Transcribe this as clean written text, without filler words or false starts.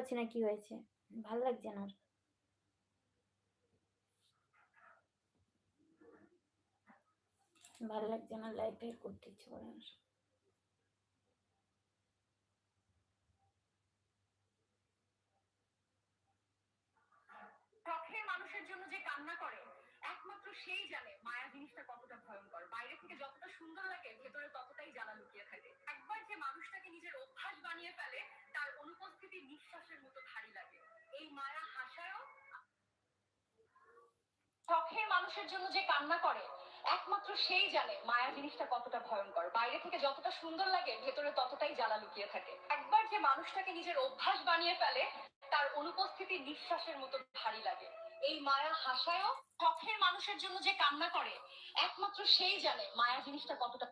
পাচ্ছি না কি হয়েছে, ভাল লাগছে না আর। ভাল লাগছে না, লাইফ বের করতে ইচ্ছে করে না। শখের মানুষের জন্য যে কান্না করে একমাত্র সেই জানে মায়া জিনিসটা কতটা ভয়ঙ্কর। বাইরে থেকে যতটা সুন্দর লাগে ভেতরে ততটাই জ্বালা লুকিয়ে থাকে। একবার যে মানুষটাকে নিজের অভ্যাস বানিয়ে ফেলে তার অনুপস্থিতি নিঃশ্বাসের মতো ভারী লাগে। এই মায়া হাসায়ও। শখের মানুষের জন্য যে কান্না করে একমাত্র সেই জানে মায়া জিনিসটা কতটা ভয়ঙ্কর। বাইরে থেকে যতটা সুন্দর লাগে ভেতরে ততটাই জ্বালা লুকিয়ে থাকে। একবার যে মানুষটাকে নিজের অভ্যাস বানিয়ে ফেলে তার অনুপস্থিতি নিঃশ্বাসের মতো ভারী লাগে। এই মায়া হাসায়ও। শখের মানুষের জন্য যে কান্না করে একমাত্র সেই জানে মায়া জিনিসটা কতটা